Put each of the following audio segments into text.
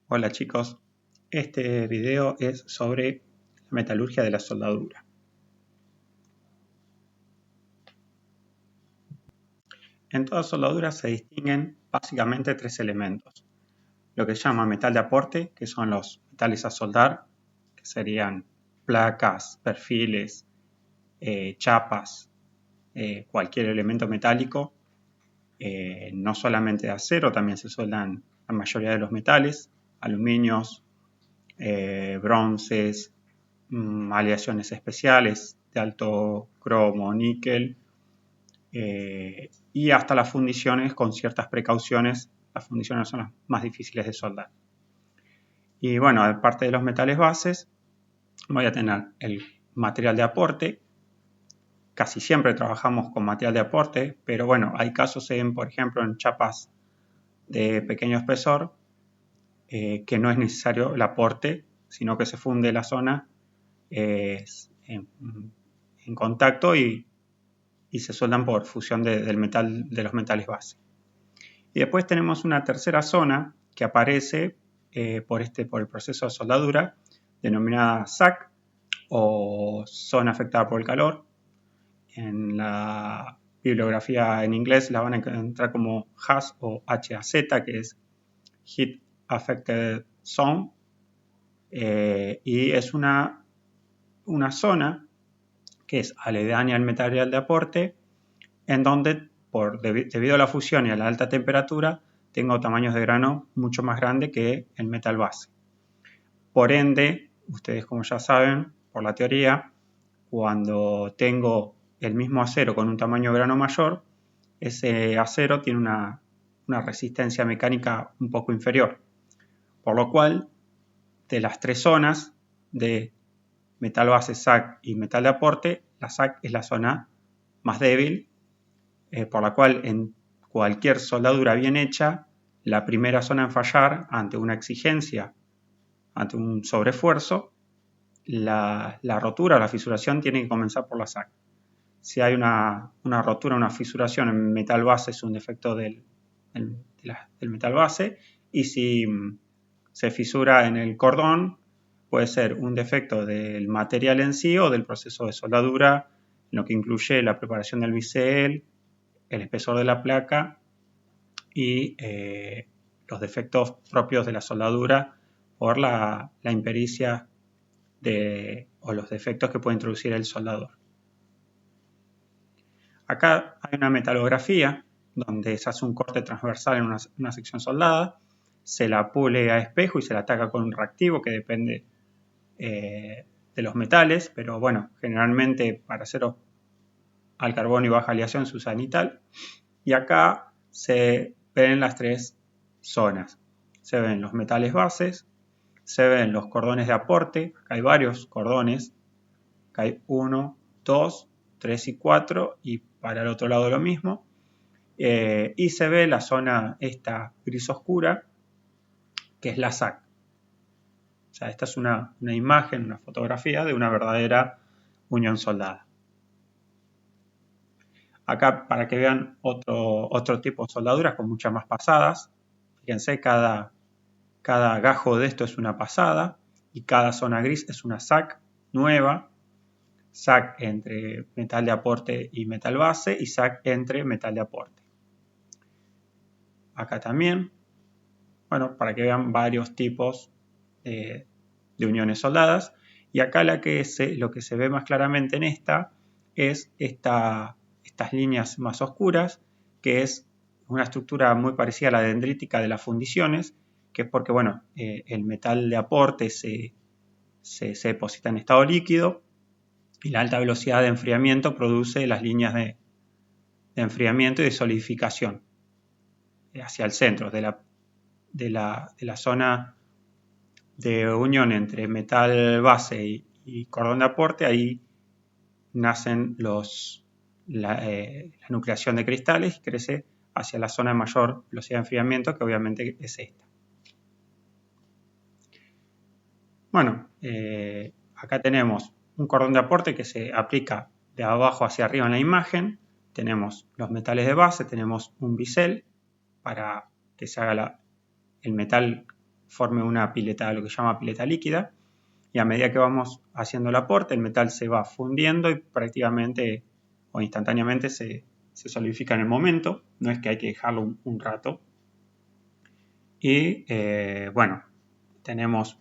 Hola chicos, este video es sobre la metalurgia de la soldadura. En toda soldadura se distinguen básicamente tres elementos. Lo que se llama metal de aporte, que son los metales a soldar, que serían placas, perfiles, chapas, cualquier elemento metálico. No solamente de acero, también se soldan la mayoría de los metales, aluminios, bronces, aleaciones especiales de alto cromo, níquel, y hasta las fundiciones con ciertas precauciones. Las fundiciones son las más difíciles de soldar. Y bueno, aparte de los metales bases, voy a tener el material de aporte. Casi siempre trabajamos con material de aporte, pero bueno, hay casos por ejemplo, en chapas de pequeño espesor, que no es necesario el aporte, sino que se funde la zona en contacto y se soldan por fusión de los metales base. Y después tenemos una tercera zona que aparece por el proceso de soldadura, denominada SAC, o zona afectada por el calor. En la bibliografía en inglés la van a encontrar como HAZ o HAZ, que es Heat Affected Zone, y es una zona que es aledaña al material de aporte, en donde debido a la fusión y a la alta temperatura tengo tamaños de grano mucho más grandes que el metal base. Por ende, ustedes como ya saben por la teoría, cuando tengo el mismo acero con un tamaño de grano mayor, ese acero tiene una resistencia mecánica un poco inferior. Por lo cual, de las tres zonas de metal base, SAC y metal de aporte, la SAC es la zona más débil, por la cual en cualquier soldadura bien hecha, la primera zona en fallar ante una exigencia, ante un sobreesfuerzo, la rotura o la fisuración tiene que comenzar por la SAC. Si hay una rotura, una fisuración en metal base, es un defecto del metal base, y si se fisura en el cordón, puede ser un defecto del material en sí o del proceso de soldadura, lo que incluye la preparación del bisel, el espesor de la placa y los defectos propios de la soldadura por la impericia o los defectos que puede introducir el soldador. Acá hay una metalografía donde se hace un corte transversal en una sección soldada, se la pule a espejo y se la ataca con un reactivo que depende de los metales, pero bueno, generalmente para acero al carbón y baja aleación se usa nital. Y acá se ven las tres zonas. Se ven los metales bases, se ven los cordones de aporte. Acá hay varios cordones. Acá hay 1, 2, 3 y 4. Y para el otro lado lo mismo. Y se ve la zona esta gris oscura, que es la SAC. O sea, esta es una imagen, una fotografía de una verdadera unión soldada. Acá para que vean otro tipo de soldaduras con muchas más pasadas. Fíjense, cada gajo de esto es una pasada y cada zona gris es una SAC nueva. SAC entre metal de aporte y metal base y SAC entre metal de aporte. Acá también, bueno, para que vean varios tipos de uniones soldadas. Y acá lo que se ve más claramente en esta es estas líneas más oscuras, que es una estructura muy parecida a la dendrítica de las fundiciones, que es porque, bueno, el metal de aporte se deposita en estado líquido y la alta velocidad de enfriamiento produce las líneas de enfriamiento y de solidificación hacia el centro de la zona de unión entre metal base y cordón de aporte. Ahí nacen la nucleación de cristales y crece hacia la zona de mayor velocidad de enfriamiento, que obviamente es esta. Bueno, acá tenemos un cordón de aporte que se aplica de abajo hacia arriba en la imagen. Tenemos los metales de base, tenemos un bisel para que se haga el metal forme una pileta, lo que se llama pileta líquida, y a medida que vamos haciendo el aporte, el metal se va fundiendo y prácticamente o instantáneamente se solidifica en el momento, no es que hay que dejarlo un rato. Y bueno, tenemos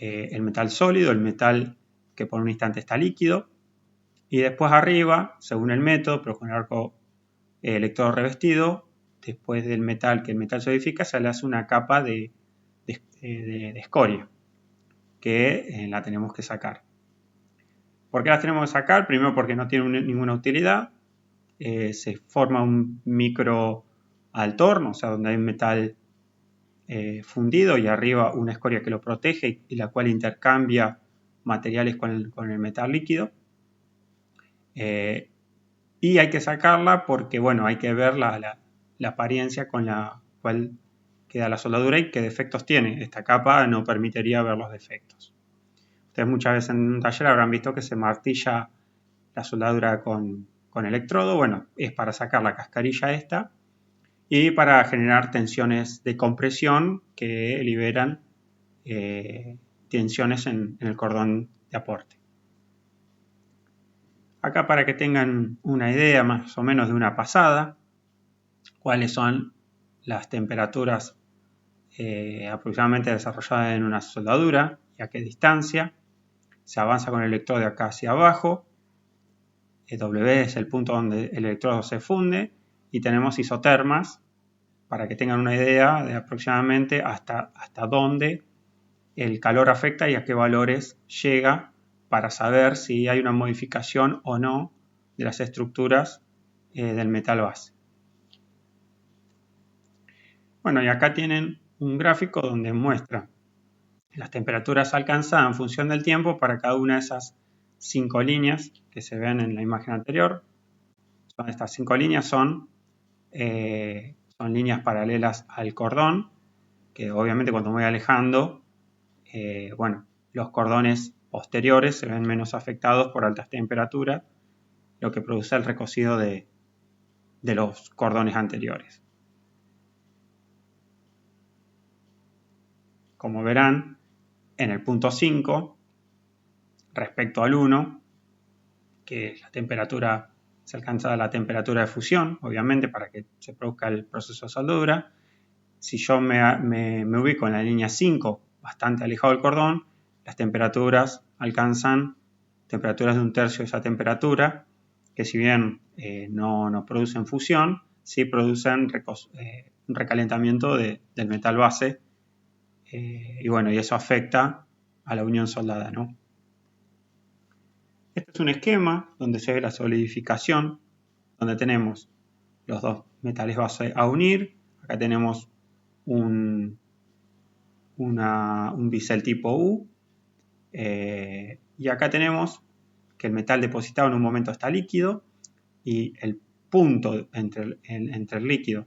el metal sólido, el metal que por un instante está líquido, y después arriba, según el método, pero con el arco electrodo revestido, después del metal que el metal solidifica, se le hace una capa de escoria, que la tenemos que sacar. ¿Por qué las tenemos que sacar? Primero porque no tienen ninguna utilidad, se forma un micro altorno, o sea, donde hay un metal fundido y arriba una escoria que lo protege y la cual intercambia materiales con el metal líquido. Y hay que sacarla porque, bueno, hay que ver la apariencia con la cual queda la soldadura y qué defectos tiene. Esta capa no permitiría ver los defectos. Ustedes muchas veces en un taller habrán visto que se martilla la soldadura con electrodo. Bueno, es para sacar la cascarilla esta y para generar tensiones de compresión que liberan tensiones en el cordón de aporte. Acá para que tengan una idea más o menos de una pasada, cuáles son las temperaturas aproximadamente desarrolladas en una soldadura y a qué distancia. Se avanza con el electrodo de acá hacia abajo. W es el punto donde el electrodo se funde y tenemos isotermas para que tengan una idea de aproximadamente hasta dónde el calor afecta y a qué valores llega para saber si hay una modificación o no de las estructuras del metal base. Bueno, y acá tienen un gráfico donde muestra las temperaturas alcanzadas en función del tiempo para cada una de esas 5 líneas que se ven en la imagen anterior. Estas 5 líneas son líneas paralelas al cordón, que obviamente cuando me voy alejando, bueno, los cordones posteriores se ven menos afectados por altas temperaturas, lo que produce el recocido de los cordones anteriores. Como verán, en el punto 5, respecto al 1, que la temperatura se alcanza la temperatura de fusión, obviamente, para que se produzca el proceso de soldadura. Si yo me ubico en la línea 5, bastante alejado del cordón, las temperaturas alcanzan temperaturas de 1/3 de esa temperatura, que si bien no producen fusión, sí producen un recalentamiento del metal base, y bueno, y eso afecta a la unión soldada, ¿no? Este es un esquema donde se ve la solidificación, donde tenemos los dos metales base a unir. Acá tenemos un bisel tipo U, y acá tenemos que el metal depositado en un momento está líquido y el punto entre el líquido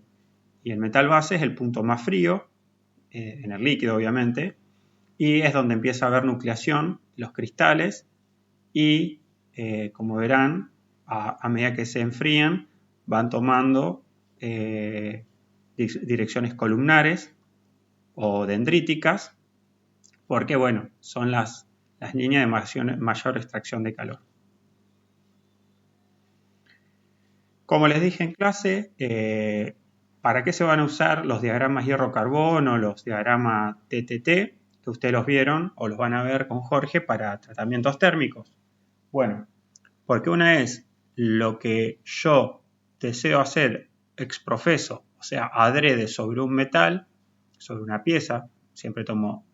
y el metal base es el punto más frío, en el líquido obviamente, y es donde empieza a haber nucleación, los cristales, y como verán, a medida que se enfrían, van tomando direcciones columnares o dendríticas, porque bueno, son las líneas de mayor extracción de calor. Como les dije en clase, ¿para qué se van a usar los diagramas hierro-carbono, los diagramas TTT, que ustedes los vieron o los van a ver con Jorge para tratamientos térmicos? Bueno, porque una es lo que yo deseo hacer exprofeso, o sea, adrede sobre un metal, sobre una pieza, siempre tomo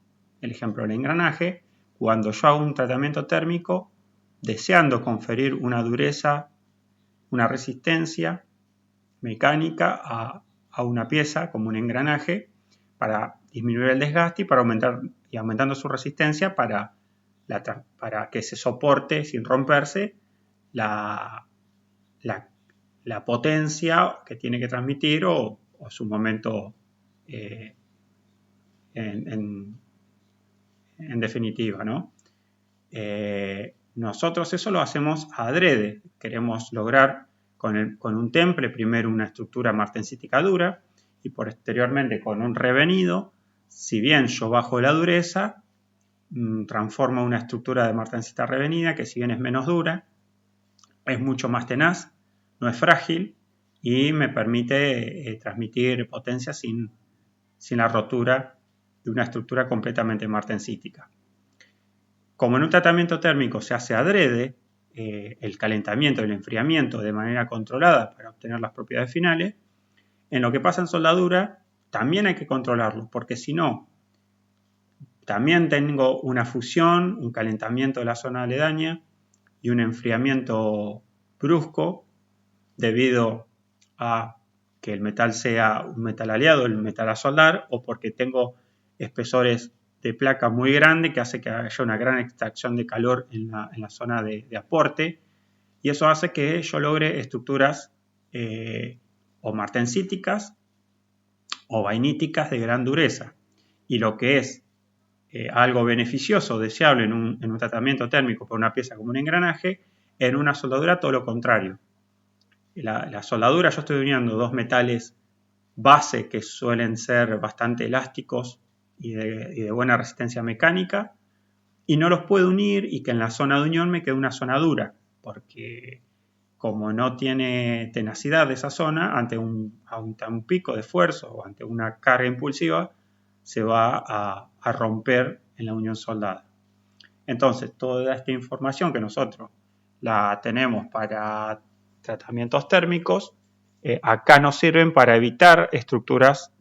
el ejemplo del engranaje, cuando yo hago un tratamiento térmico deseando conferir una dureza, una resistencia mecánica a una pieza como un engranaje para disminuir el desgaste y para aumentando su resistencia para que se soporte sin romperse la potencia que tiene que transmitir o su momento en definitiva, ¿no? Nosotros eso lo hacemos adrede. Queremos lograr con un temple primero una estructura martensítica dura y posteriormente con un revenido Si bien yo bajo la dureza, transformo una estructura de martensita revenida que si bien es menos dura, es mucho más tenaz, no es frágil y me permite transmitir potencia sin la rotura de una estructura completamente martensítica. Como en un tratamiento térmico se hace adrede el calentamiento y el enfriamiento de manera controlada para obtener las propiedades finales, en lo que pasa en soldadura también hay que controlarlo, porque si no, también tengo una fusión, un calentamiento de la zona aledaña y un enfriamiento brusco debido a que el metal sea un metal aliado, el metal a soldar, o porque tengo espesores de placa muy grande que hace que haya una gran extracción de calor en la zona de aporte, y eso hace que yo logre estructuras o martensíticas o vainíticas de gran dureza. Y lo que es algo beneficioso, deseable en un tratamiento térmico por una pieza como un engranaje, en una soldadura todo lo contrario. La soldadura, yo estoy uniendo dos metales base que suelen ser bastante elásticos y de buena resistencia mecánica, y no los puedo unir y que en la zona de unión me quede una zona dura, porque como no tiene tenacidad de esa zona, ante un pico de esfuerzo o ante una carga impulsiva, se va a romper en la unión soldada. Entonces, toda esta información que nosotros la tenemos para tratamientos térmicos, acá nos sirven para evitar estructuras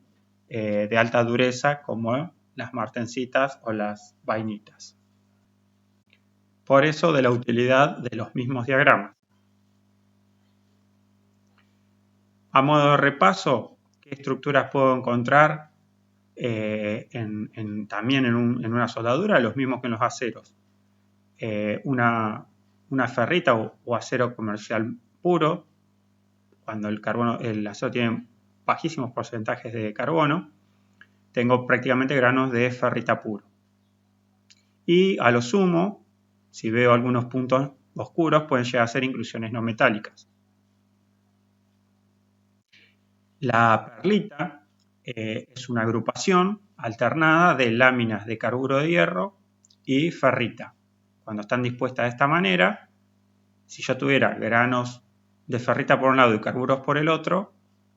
de alta dureza como las martensitas o las vainitas. Por eso de la utilidad de los mismos diagramas. A modo de repaso, ¿qué estructuras puedo encontrar también en una soldadura? Los mismos que en los aceros. Una ferrita o acero comercial puro, cuando el acero tiene bajísimos porcentajes de carbono, tengo prácticamente granos de ferrita puro. Y a lo sumo, si veo algunos puntos oscuros, pueden llegar a ser inclusiones no metálicas. La perlita es una agrupación alternada de láminas de carburo de hierro y ferrita. Cuando están dispuestas de esta manera, si yo tuviera granos de ferrita por un lado y carburos por el otro,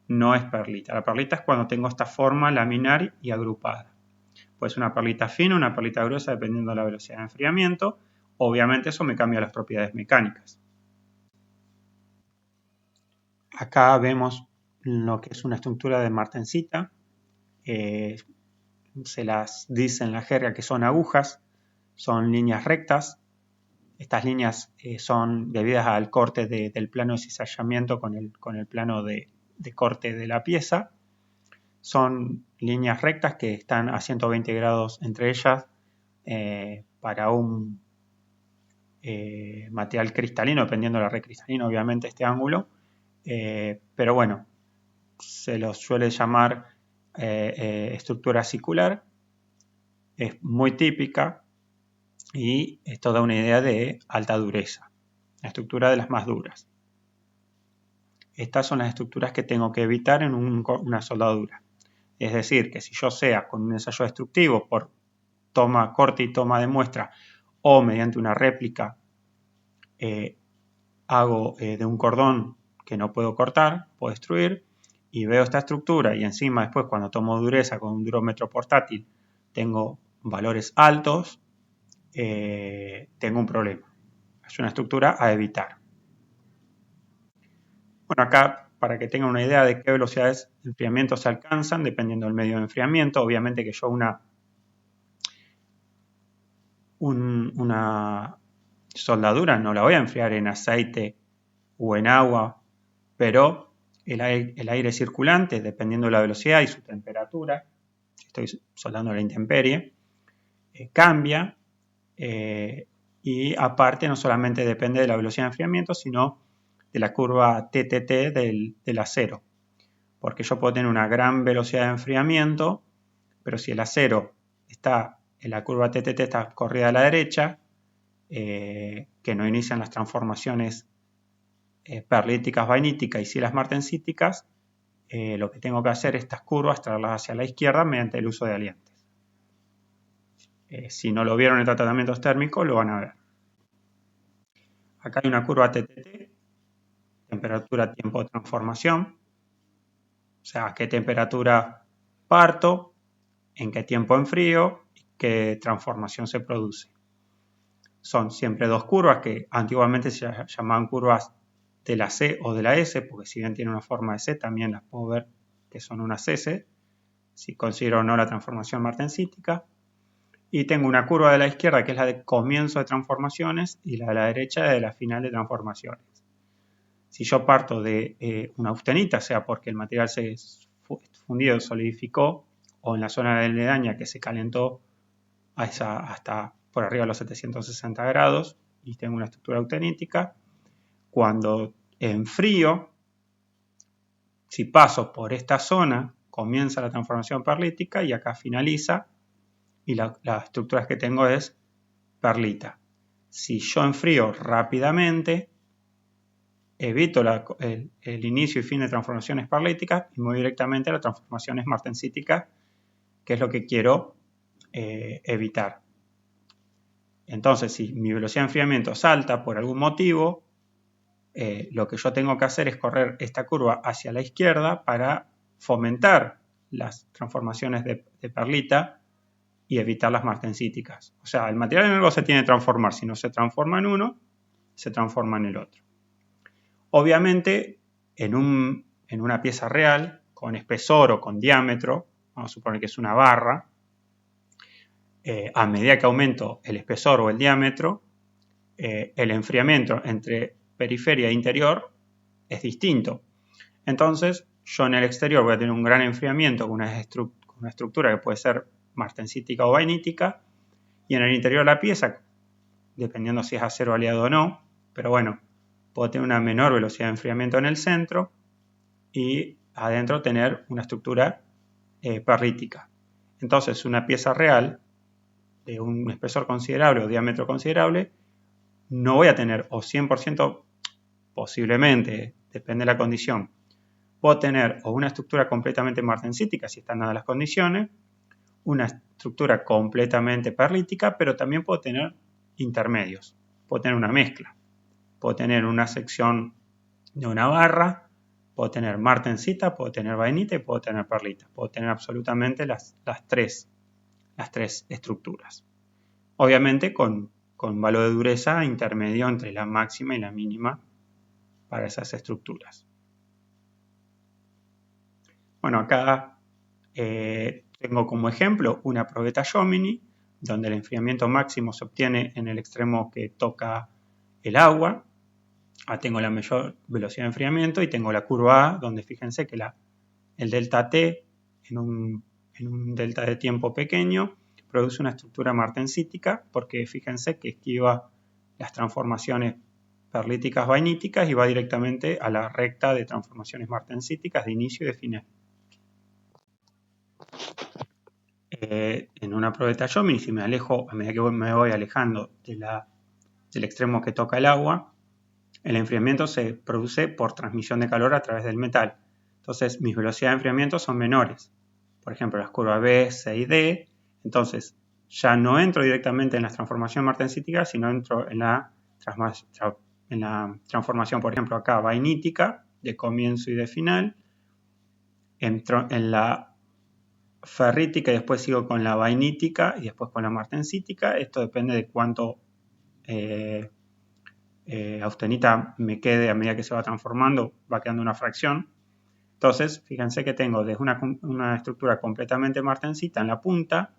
no es perlita. La perlita es cuando tengo esta forma laminar y agrupada. Puede ser una perlita fina o una perlita gruesa dependiendo de la velocidad de enfriamiento. Obviamente eso me cambia las propiedades mecánicas. Acá vemos lo que es una estructura de martensita. Se las dice en la jerga que son agujas, son líneas rectas. Estas líneas son debidas al corte del plano de cizallamiento con el plano de corte de la pieza. Son líneas rectas que están a 120 grados entre ellas para un material cristalino, dependiendo de la red cristalina, obviamente, este ángulo. Pero bueno, se los suele llamar estructura acicular. Es muy típica y esto da una idea de alta dureza, la estructura de las más duras. Estas son las estructuras que tengo que evitar en una soldadura. Es decir, que si yo sea con un ensayo destructivo por corte y toma de muestra o mediante una réplica hago de un cordón que no puedo cortar, puedo destruir, y veo esta estructura y encima después cuando tomo dureza con un durómetro portátil tengo valores altos, tengo un problema. Es una estructura a evitar. Bueno, acá para que tengan una idea de qué velocidades de enfriamiento se alcanzan, dependiendo del medio de enfriamiento, obviamente que yo una soldadura no la voy a enfriar en aceite o en agua, pero el aire circulante, dependiendo de la velocidad y su temperatura, si estoy soldando a la intemperie, cambia y aparte no solamente depende de la velocidad de enfriamiento, sino de la curva TTT del acero, porque yo puedo tener una gran velocidad de enfriamiento, pero si el acero está en la curva TTT está corrida a la derecha, que no inician las transformaciones perlíticas, vainíticas y sí las martensíticas, lo que tengo que hacer es estas curvas traerlas hacia la izquierda mediante el uso de aliantes. Si no lo vieron en tratamientos térmicos, lo van a ver. Acá hay una curva TTT, temperatura, tiempo de transformación. O sea, a qué temperatura parto, en qué tiempo enfrío y qué transformación se produce. Son siempre dos curvas que antiguamente se llamaban curvas de la C o de la S, porque si bien tiene una forma de C, también las puedo ver que son unas S, si considero o no la transformación martensítica. Y tengo una curva de la izquierda que es la de comienzo de transformaciones y la de la derecha de la final de transformaciones. Si yo parto de una austenita, sea porque el material se fundido solidificó o en la zona de ledaña que se calentó hasta por arriba de los 760 grados y tengo una estructura austenítica, cuando enfrío, si paso por esta zona, comienza la transformación perlítica y acá finaliza y las estructuras que tengo es perlita. Si yo enfrío rápidamente, evito el inicio y fin de transformaciones perlíticas y me voy directamente a las transformaciones martensíticas, que es lo que quiero evitar. Entonces, si mi velocidad de enfriamiento salta por algún motivo, lo que yo tengo que hacer es correr esta curva hacia la izquierda para fomentar las transformaciones de perlita y evitar las martensíticas. O sea, el material en algo se tiene que transformar. Si no se transforma en uno, se transforma en el otro. Obviamente, en una pieza real, con espesor o con diámetro, vamos a suponer que es una barra, a medida que aumento el espesor o el diámetro, el enfriamiento entre periferia e interior es distinto. Entonces, yo en el exterior voy a tener un gran enfriamiento con una estructura que puede ser martensítica o vainítica, y en el interior de la pieza, dependiendo si es acero aleado o no, pero bueno, puedo tener una menor velocidad de enfriamiento en el centro y adentro tener una estructura perlítica. Entonces, una pieza real de un espesor considerable o diámetro considerable, no voy a tener, o 100% posiblemente, depende de la condición, puedo tener o una estructura completamente martensítica si están dadas las condiciones, una estructura completamente perlítica, pero también puedo tener intermedios. Puedo tener una mezcla. Puedo tener una sección de una barra, puedo tener martensita, puedo tener vainita y puedo tener perlita. Puedo tener absolutamente las tres estructuras. Obviamente con valor de dureza intermedio entre la máxima y la mínima para esas estructuras. Bueno, acá tengo como ejemplo una probeta Jomini, donde el enfriamiento máximo se obtiene en el extremo que toca el agua. Tengo la mayor velocidad de enfriamiento y tengo la curva A, donde fíjense que el delta T en un delta de tiempo pequeño produce una estructura martensítica, porque fíjense que esquiva las transformaciones perlíticas vainíticas y va directamente a la recta de transformaciones martensíticas de inicio y de final. En una probeta Jomini, si me alejo, a medida que me voy alejando del extremo que toca el agua, el enfriamiento se produce por transmisión de calor a través del metal. Entonces, mis velocidades de enfriamiento son menores. Por ejemplo, las curvas B, C y D. Entonces, ya no entro directamente en la transformación martensítica, sino entro en la transformación, por ejemplo, acá vainítica, de comienzo y de final. Entro en la ferrítica y después sigo con la vainítica y después con la martensítica. Esto depende de cuánto austenita me quede a medida que se va transformando, va quedando una fracción. Entonces, fíjense que tengo desde una estructura completamente martensita en la punta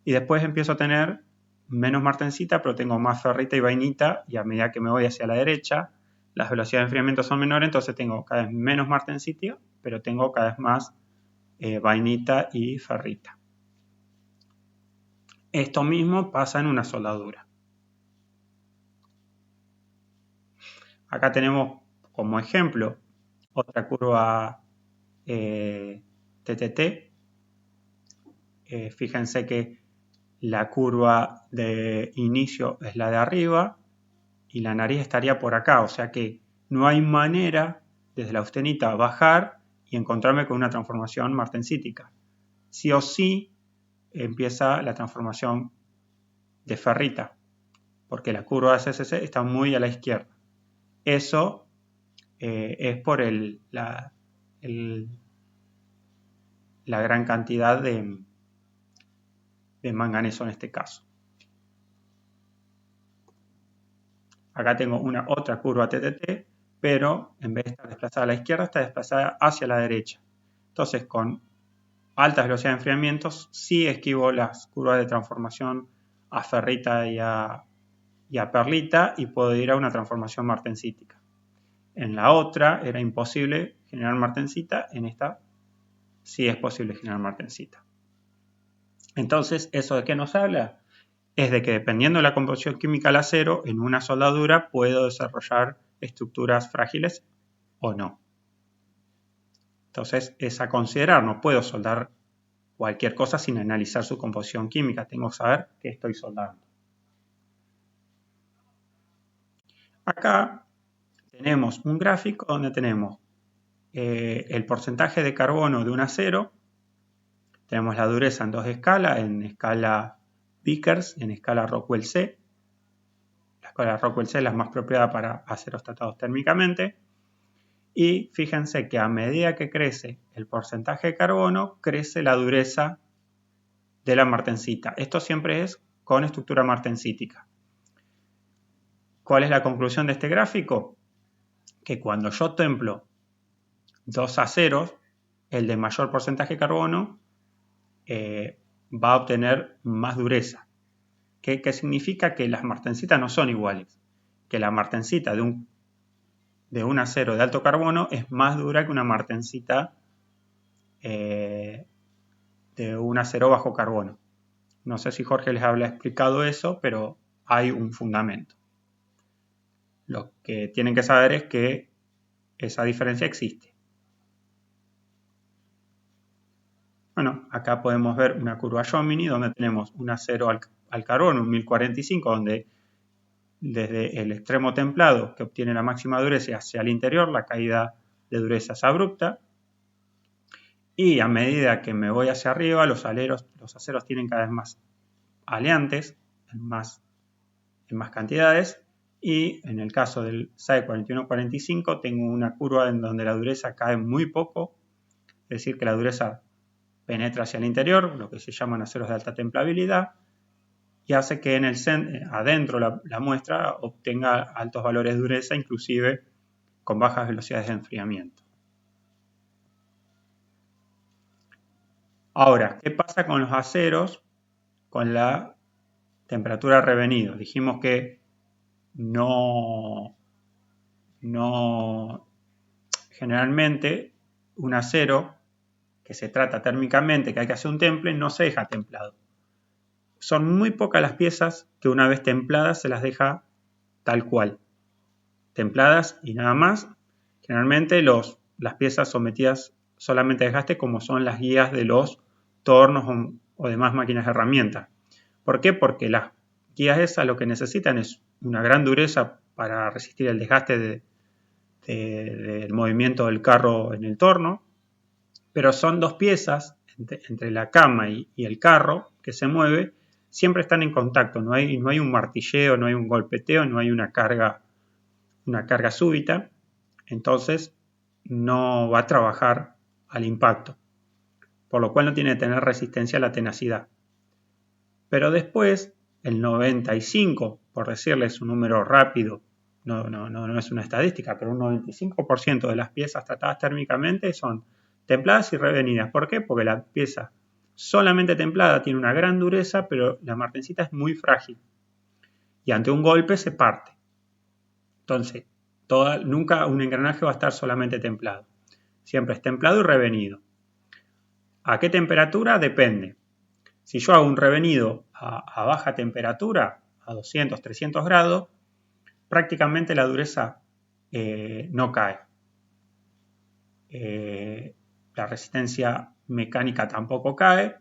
y después empiezo a tener menos martensita, pero tengo más ferrita y vainita, y a medida que me voy hacia la derecha, las velocidades de enfriamiento son menores, entonces tengo cada vez menos martensita, pero tengo cada vez más vainita y ferrita. Esto mismo pasa en una soldadura. Acá tenemos como ejemplo otra curva TTT. Fíjense que la curva de inicio es la de arriba y la nariz estaría por acá, o sea que no hay manera desde la austenita bajar y encontrarme con una transformación martensítica. Sí o sí empieza la transformación de ferrita, porque la curva de CCC está muy a la izquierda. Eso es por la gran cantidad de manganeso en este caso. Acá tengo otra curva TTT, pero en vez de estar desplazada a la izquierda, está desplazada hacia la derecha. Entonces, con altas velocidades de enfriamiento, sí esquivo las curvas de transformación a ferrita y a perlita y puedo ir a una transformación martensítica. En la otra era imposible generar martensita, en esta sí es posible generar martensita. Entonces, ¿eso de qué nos habla? Es de que dependiendo de la composición química del acero, en una soldadura puedo desarrollar estructuras frágiles o no. Entonces, es a considerar, no puedo soldar cualquier cosa sin analizar su composición química, tengo que saber qué estoy soldando. Acá tenemos un gráfico donde tenemos el porcentaje de carbono de un acero, tenemos la dureza en dos escalas, en escala Vickers y en escala Rockwell-C. La escala Rockwell-C es la más apropiada para aceros tratados térmicamente. Y fíjense que a medida que crece el porcentaje de carbono, crece la dureza de la martensita. Esto siempre es con estructura martensítica. ¿Cuál es la conclusión de este gráfico? Que cuando yo templo dos aceros, el de mayor porcentaje de carbono va a obtener más dureza. ¿Qué significa? Que las martensitas no son iguales. Que la martensita de un acero de alto carbono es más dura que una martensita de un acero bajo carbono. No sé si Jorge les había explicado eso, pero hay un fundamento. Lo que tienen que saber es que esa diferencia existe. Bueno, acá podemos ver una curva Jomini donde tenemos un acero al carbono, un 1045, donde desde el extremo templado, que obtiene la máxima dureza, hacia el interior, la caída de dureza es abrupta. Y a medida que me voy hacia arriba, los aceros tienen cada vez más aleantes, en más cantidades. Y en el caso del SAE 4145 tengo una curva en donde la dureza cae muy poco, es decir, que la dureza penetra hacia el interior, lo que se llaman aceros de alta templabilidad, y hace que adentro la muestra obtenga altos valores de dureza, inclusive con bajas velocidades de enfriamiento. Ahora, ¿qué pasa con los aceros con la temperatura revenido? Dijimos que generalmente un acero que se trata térmicamente, que hay que hacer un temple, no se deja templado. Son muy pocas las piezas que una vez templadas se las deja tal cual. Templadas y nada más. Generalmente las piezas sometidas solamente a desgaste, como son las guías de los tornos o demás máquinas de herramientas. ¿Por qué? Porque las guías esas lo que necesitan es una gran dureza para resistir el desgaste del movimiento del carro en el torno, pero son dos piezas entre la cama y el carro que se mueve, siempre están en contacto, no hay un martilleo, no hay un golpeteo, no hay una carga súbita, entonces no va a trabajar al impacto, por lo cual no tiene que tener resistencia a la tenacidad. Pero después, el 95, por decirles un número rápido, no es una estadística, pero un 95% de las piezas tratadas térmicamente son templadas y revenidas. ¿Por qué? Porque la pieza solamente templada tiene una gran dureza, pero la martensita es muy frágil. Y ante un golpe se parte. Entonces, nunca un engranaje va a estar solamente templado. Siempre es templado y revenido. ¿A qué temperatura? Depende. Si yo hago un revenido a baja temperatura, a 200, 300 grados, prácticamente la dureza no cae. La resistencia mecánica tampoco cae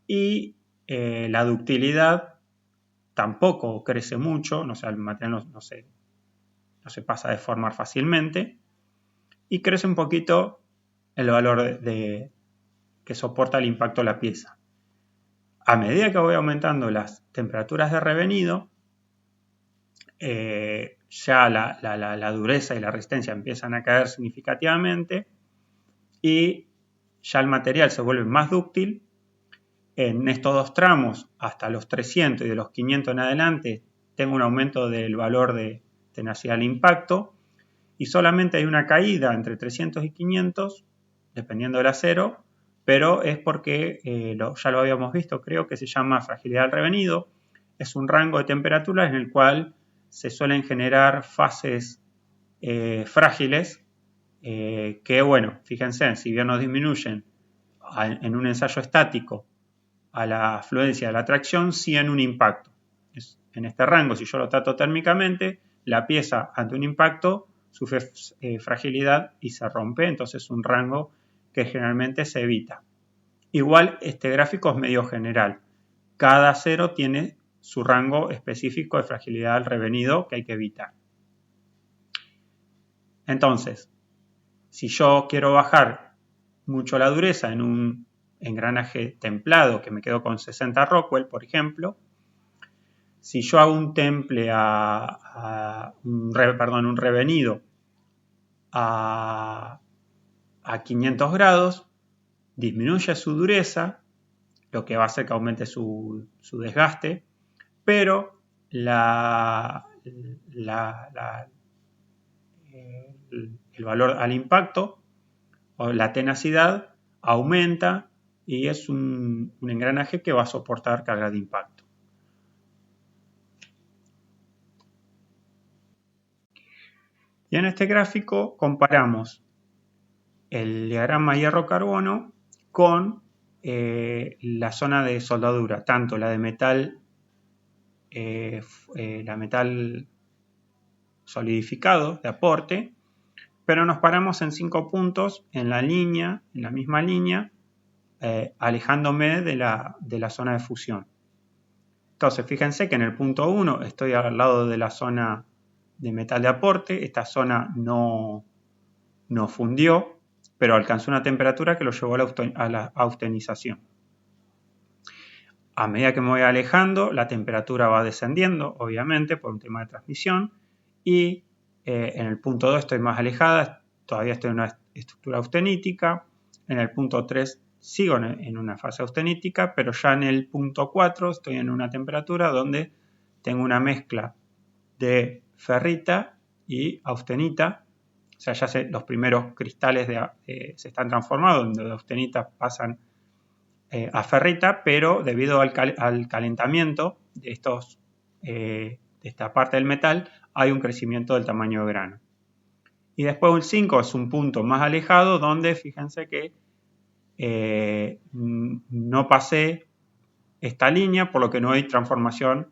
y la ductilidad tampoco crece mucho, el material no se pasa a deformar fácilmente y crece un poquito el valor que soporta el impacto de la pieza. A medida que voy aumentando las temperaturas de revenido, ya la dureza y la resistencia empiezan a caer significativamente y ya el material se vuelve más dúctil. En estos dos tramos, hasta los 300 y de los 500 en adelante, tengo un aumento del valor de tenacidad al impacto y solamente hay una caída entre 300 y 500, dependiendo del acero, pero es porque, ya lo habíamos visto, creo que se llama fragilidad al revenido. Es un rango de temperaturas en el cual se suelen generar fases frágiles que, bueno, fíjense, si bien nos disminuyen en un ensayo estático a la afluencia de la tracción, sí en un impacto. En este rango, si yo lo trato térmicamente, la pieza ante un impacto sufre fragilidad y se rompe, entonces es un rango que generalmente se evita. Igual este gráfico es medio general. Cada acero tiene su rango específico de fragilidad al revenido que hay que evitar. Entonces, si yo quiero bajar mucho la dureza en un engranaje templado que me quedo con 60 Rockwell, por ejemplo, si yo hago un temple un revenido a 500 grados, disminuye su dureza, lo que va a hacer que aumente su desgaste, pero el valor al impacto o la tenacidad aumenta y es un engranaje que va a soportar carga de impacto. Y en este gráfico comparamos el diagrama hierro-carbono con la zona de soldadura, tanto la de metal, la metal solidificado de aporte, pero nos paramos en 5 puntos en la misma línea, alejándome de la zona de fusión. Entonces, fíjense que en el punto 1 estoy al lado de la zona de metal de aporte, esta zona no fundió, pero alcanzó una temperatura que lo llevó a la austenización. A medida que me voy alejando, la temperatura va descendiendo, obviamente, por un tema de transmisión, y en el punto 2 estoy más alejada, todavía estoy en una estructura austenítica, en el punto 3 sigo en una fase austenítica, pero ya en el punto 4 estoy en una temperatura donde tengo una mezcla de ferrita y austenita. O sea, ya los primeros cristales se están transformados, donde de austenita pasan a ferrita, pero debido al calentamiento de esta parte del metal, hay un crecimiento del tamaño de grano. Y después un 5 es un punto más alejado, donde fíjense que no pasé esta línea, por lo que no hay transformación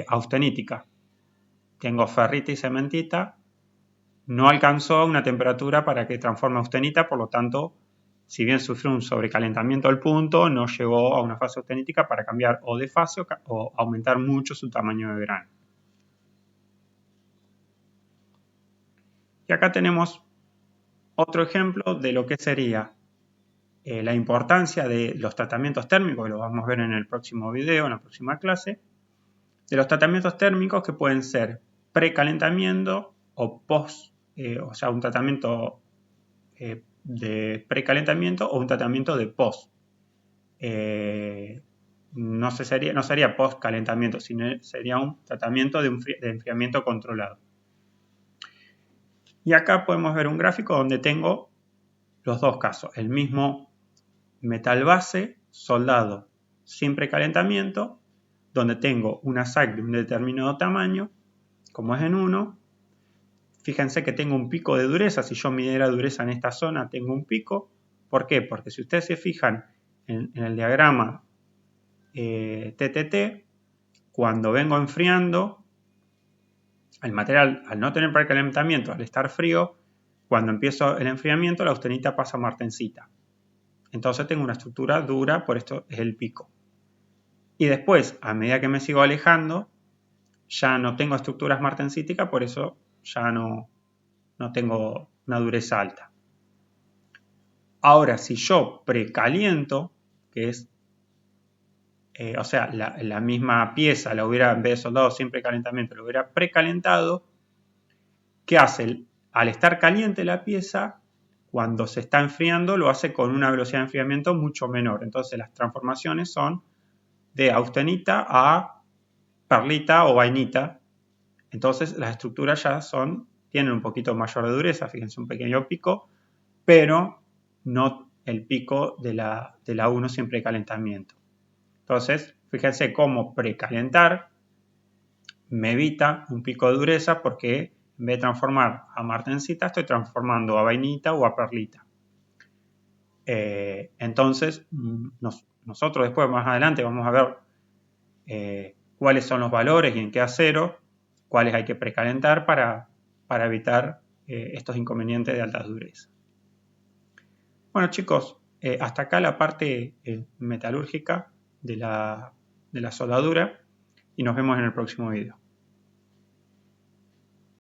austenítica. Tengo ferrita y cementita, no alcanzó una temperatura para que transforme austenita, por lo tanto, si bien sufrió un sobrecalentamiento al punto, no llegó a una fase austenítica para cambiar o de fase o aumentar mucho su tamaño de grano. Y acá tenemos otro ejemplo de lo que sería la importancia de los tratamientos térmicos, que lo vamos a ver en el próximo video, en la próxima clase, de los tratamientos térmicos que pueden ser precalentamiento o post, o sea, un tratamiento de precalentamiento o un tratamiento de post. No sería post calentamiento, sino sería un tratamiento de enfriamiento controlado. Y acá podemos ver un gráfico donde tengo los dos casos, el mismo metal base soldado sin precalentamiento, donde tengo una SAC de un determinado tamaño, como es en 1. Fíjense que tengo un pico de dureza. Si yo midiera dureza en esta zona, tengo un pico. ¿Por qué? Porque si ustedes se fijan en el diagrama TTT, cuando vengo enfriando, el material, al no tener precalentamiento, al estar frío, cuando empiezo el enfriamiento, la austenita pasa a martensita. Entonces tengo una estructura dura, por esto es el pico. Y después, a medida que me sigo alejando, ya no tengo estructuras martensíticas, por eso ya no tengo una dureza alta. Ahora, si yo precaliento, que es o sea, la misma pieza la hubiera, en vez de soldado sin precalentamiento, lo hubiera precalentado, ¿qué hace? Al estar caliente la pieza, cuando se está enfriando, lo hace con una velocidad de enfriamiento mucho menor. Entonces las transformaciones son de austenita a perlita o vainita. Entonces las estructuras ya tienen un poquito mayor de dureza, fíjense, un pequeño pico, pero no el pico de la 1 sin precalentamiento. Entonces, fíjense cómo precalentar me evita un pico de dureza porque en vez de transformar a martencita, estoy transformando a vainita o a perlita. Entonces, nosotros después, más adelante, vamos a ver cuáles son los valores y en qué acero, cuáles hay que precalentar para evitar estos inconvenientes de alta dureza. Bueno, chicos, hasta acá la parte metalúrgica de la soldadura y nos vemos en el próximo video.